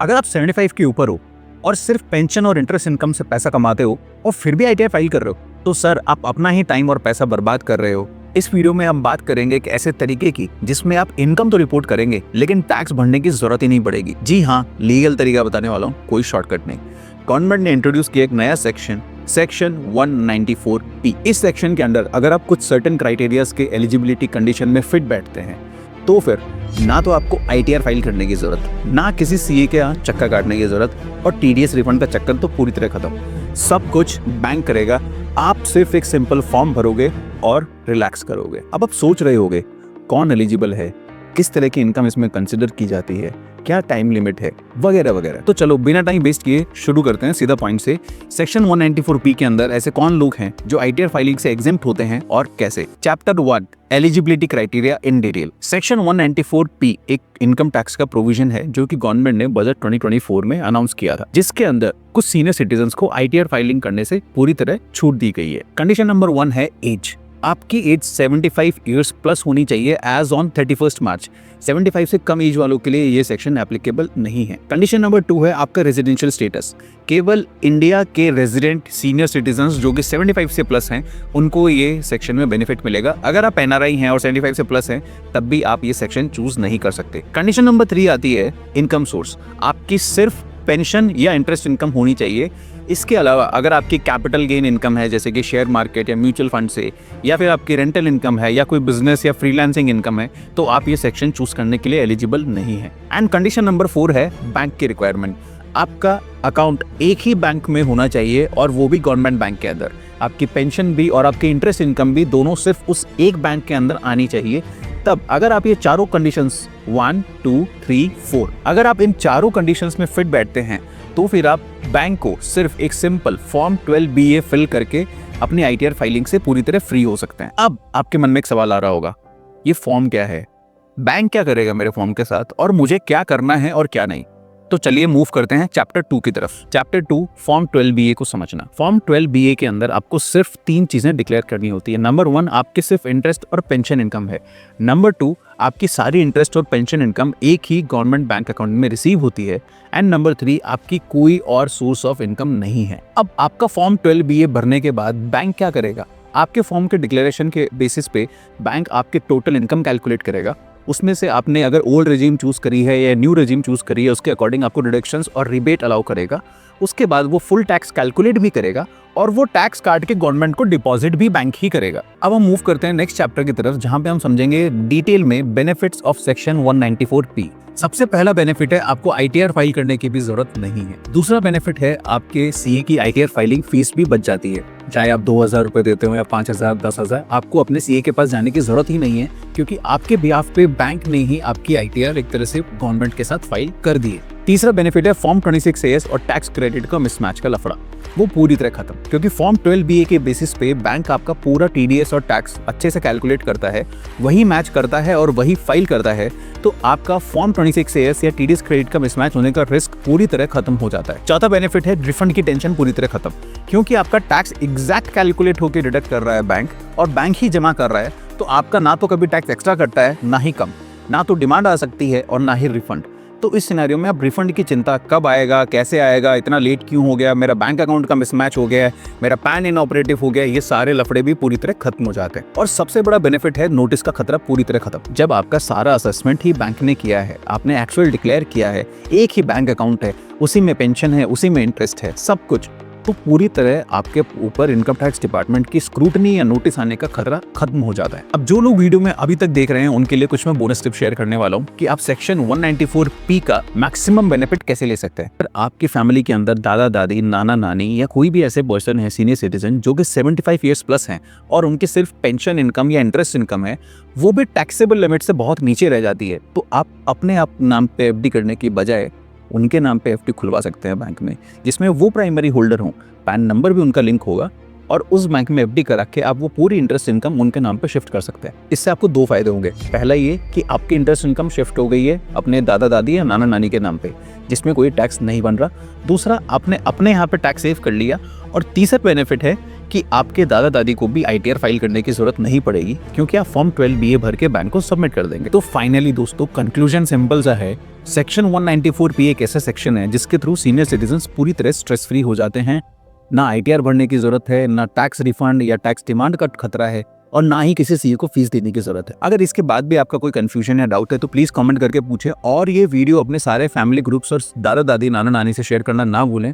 अगर आप 75 के ऊपर हो और सिर्फ पेंशन और इंटरेस्ट इनकम से पैसा कमाते हो और फिर भी ITR फाइल कर रहे हो, तो सर आप अपना ही टाइम और पैसा बर्बाद कर रहे हो। इस वीडियो में हम बात करेंगे एक ऐसे तरीके की जिसमें आप इनकम तो रिपोर्ट करेंगे लेकिन टैक्स भरने की जरूरत ही नहीं पड़ेगी। जी हाँ, लीगल तरीका बताने वाला हूँ, कोई शॉर्टकट नहीं। गवर्नमेंट ने इंट्रोड्यूस किया एक नया सेक्शन 194P। इस सेक्शन के अंदर अगर आप कुछ सर्टेन क्राइटेरियाज के एलिजिबिलिटी कंडीशन में फिट बैठते हैं तो फिर ना तो आपको ITR फाइल करने की जरूरत, ना किसी CA के यहाँ चक्का काटने की जरूरत, और TDS रिफंड का चक्कर तो पूरी तरह खत्म। सब कुछ बैंक करेगा, आप सिर्फ एक सिंपल फॉर्म भरोगे और रिलैक्स करोगे। अब आप सोच रहे होगे कौन एलिजिबल है, किस तरह की इनकम इसमें कंसिडर की जाती है, क्या टाइम लिमिट है, वगैरह वगैरह। तो चलो बिना टाइम वेस्ट किए शुरू करते हैं सीधा पॉइंट से। सेक्शन 194P के अंदर ऐसे कौन लोग हैं जो ITR फाइलिंग से एग्जेम्प्ट होते हैं और कैसे। Chapter 1 eligibility criteria in detail. Section 194P एक इनकम टैक्स का प्रोविजन है जो कि गवर्नमेंट ने बजट 2024 में अनाउंस किया था, जिसके अंदर कुछ सीनियर सिटीजन्स को ITR फाइलिंग करने से पूरी तरह छूट दी गई है। कंडीशन नंबर 1 है एज। आपकी एज 75 ईयर्स प्लस होनी चाहिए एज ऑन 31 मार्च। 75 से कम एज वालों के लिए ये सेक्शन एप्लीकेबल नहीं है। कंडीशन नंबर 2 है आपका रेजिडेंशियल स्टेटस। केवल इंडिया के रेजिडेंट सीनियर सिटीजन्स जो कि 75 से प्लस हैं उनको ये सेक्शन में बेनिफिट मिलेगा। अगर आप NRI हैं और 75 से प्लस हैं तब भी आप ये सेक्शन चूज नहीं कर सकते। कंडीशन नंबर 3 आती है इनकम सोर्स। आपकी सिर्फ पेंशन या इंटरेस्ट इनकम होनी चाहिए। इसके अलावा अगर आपकी कैपिटल गेन इनकम है जैसे कि शेयर मार्केट या म्यूचुअल फंड से, या फिर आपकी रेंटल इनकम है या कोई बिजनेस या फ्रीलांसिंग इनकम है, तो आप ये सेक्शन चूज करने के लिए एलिजिबल नहीं है। एंड कंडीशन नंबर 4 है बैंक की रिक्वायरमेंट। आपका अकाउंट एक ही बैंक में होना चाहिए और वो भी गवर्नमेंट बैंक के अंदर। आपकी पेंशन भी और आपकी इंटरेस्ट इनकम भी दोनों सिर्फ उस एक बैंक के अंदर आनी चाहिए। तब अगर आप ये चारों कंडीशंस 1, 2, 3, 4 अगर आप इन चारों कंडीशंस में फिट बैठते हैं तो फिर आप बैंक को सिर्फ एक सिंपल फॉर्म 12BA फिल करके अपनी ITR फाइलिंग से पूरी तरह फ्री हो सकते हैं। अब आपके मन में एक सवाल आ रहा होगा, ये फॉर्म क्या है, बैंक क्या करेगा मेरे फॉर्म के साथ, और मुझे क्या करना है और क्या नहीं। तो चलिए मूव करते हैं चैप्टर 2 की तरफ। चैप्टर 2 फॉर्म 12BA को समझना। फॉर्म 12BA के अंदर आपको सिर्फ 3 चीजें डिक्लेयर करनी होती है। नंबर 1 आपके सिर्फ इंटरेस्ट और पेंशन इनकम है। नंबर 2 आपकी सारी इंटरेस्ट और पेंशन इनकम एक ही गवर्नमेंट बैंक अकाउंट में रिसीव होती है। एंड नंबर 3 आपकी कोई और सोर्स ऑफ इनकम नहीं है। अब आपका फॉर्म 12BA भरने के बाद बैंक क्या करेगा, आपके फॉर्म के डिक्लेरेशन के बेसिस पे बैंक आपके टोटल इनकम कैलकुलेट करेगा। उसमें से आपने अगर ओल्ड रेजिम चूज करी है या न्यू रेजिम चूज करी है उसके अकॉर्डिंग आपको डिडक्शंस और रिबेट अलाउ करेगा। उसके बाद वो फुल टैक्स कैलकुलेट भी करेगा और वो टैक्स काट के गवर्नमेंट को डिपॉजिट भी बैंक ही करेगा। अब हम मूव करते हैं नेक्स्ट चैप्टर की तरफ जहां पे हम समझेंगे डिटेल में बेनिफिट्स ऑफ सेक्शन 194P। सबसे पहला बेनिफिट है आपको ITR फाइल करने की भी जरूरत नहीं है। दूसरा बेनिफिट है आपके CA की ITR फाइलिंग फीस भी बच जाती है। चाहे आप 2000 रुपए देते हो या 5000, 10,000, आपको अपने CA के पास जाने की जरूरत ही नहीं है क्योंकि आपके बिहाफ पे बैंक ने ही आपकी ITR एक तरह से गवर्नमेंट के साथ फाइल कर दी है। तीसरा बेनिफिट है फॉर्म 26AS और टैक्स क्रेडिट का मिसमैच का लफड़ा, वो पूरी तरह खत्म क्योंकि फॉर्म 12BA के बेसिस पे बैंक आपका पूरा TDS और टैक्स अच्छे से कैलकुलेट करता है, वही मैच करता है और वही फाइल करता है। तो आपका फॉर्म 26AS या TDS क्रेडिट का मिसमैच होने का रिस्क पूरी तरह खत्म हो जाता है। चौथा बेनिफिट है रिफंड की टेंशन पूरी तरह खत्म क्योंकि आपका टैक्स एग्जैक्ट कैलकुलेट होकर डिडक्ट कर रहा है बैंक और बैंक ही जमा कर रहा है। तो आपका ना तो कभी टैक्स एक्स्ट्रा कटता है ना ही कम, ना तो डिमांड आ सकती है और ना ही रिफंड। तो इस सिनेरियो में अब रिफंड की चिंता कब आएगा, कैसे आएगा, इतना लेट क्यों हो गया, मेरा बैंक अकाउंट का मिसमैच हो गया है, मेरा पैन इनऑपरेटिव हो गया, ये सारे लफड़े भी पूरी तरह खत्म हो जाते हैं। और सबसे बड़ा बेनिफिट है नोटिस का खतरा पूरी तरह खत्म। जब आपका सारा असेसमेंट ही बैंक ने किया है, आपने एक्चुअल डिक्लेयर किया है, एक ही बैंक अकाउंट है, उसी में पेंशन है, उसी में इंटरेस्ट है, सब कुछ, तो पूरी तरह आपके ऊपर इनकम टैक्स डिपार्टमेंट की स्क्रूटनी या नोटिस आने का खतरा खत्म हो जाता है। अब जो लोग वीडियो में अभी तक देख रहे हैं उनके लिए कुछ मैं बोनस टिप शेयर करने वाला हूं कि आप सेक्शन 194P का मैक्सिमम बेनिफिट कैसे ले सकते हैं। अगर आपकी फैमिली के अंदर दादा दादी, नाना नानी या कोई भी ऐसे पर्सन है सीनियर सिटीजन जो कि 75 ईयर्स प्लस हैं और उनकी सिर्फ पेंशन इनकम या इंटरेस्ट इनकम है, वो भी टैक्सेबल लिमिट से बहुत नीचे रह जाती है, तो आप अपने आप नाम पे FD करने की बजाय उनके नाम पे FD खुलवा सकते हैं बैंक में, जिसमें वो प्राइमरी होल्डर हों, पैन नंबर भी उनका लिंक होगा और उस बैंक में FD करा के आप वो पूरी इंटरेस्ट इनकम उनके नाम पे शिफ्ट कर सकते हैं। इससे आपको 2 फायदे होंगे। पहला ये कि आपकी इंटरेस्ट इनकम शिफ्ट हो गई है अपने दादा दादी या नाना नानी के नाम पे, जिसमें कोई टैक्स नहीं बन रहा। दूसरा, आपने अपने यहाँ पे टैक्स सेव कर लिया। और तीसरा बेनिफिट है कि आपके दादा दादी को भी ITR फाइल करने की जरूरत नहीं पड़ेगी क्योंकि आप फॉर्म 12BA भर के बैंक को सबमिट कर देंगे। तो फाइनली दोस्तों कंक्लूजन सिंपल सा है, सेक्शन 194 एक ऐसा सेक्शन है जिसके थ्रू सीनियर सिटीजन्स पूरी तरह स्ट्रेस फ्री हो जाते हैं। ना आईटीआर भरने की जरूरत है, ना टैक्स रिफंड या टैक्स डिमांड का खतरा है, और ना ही किसी सीए को फीस देने की जरूरत है। अगर इसके बाद भी आपका कोई कंफ्यूजन या डाउट है तो प्लीज कमेंट करके पूछें, और ये वीडियो अपने सारे फैमिली ग्रुप्स और दादा दादी नाना नानी से शेयर करना ना भूलें।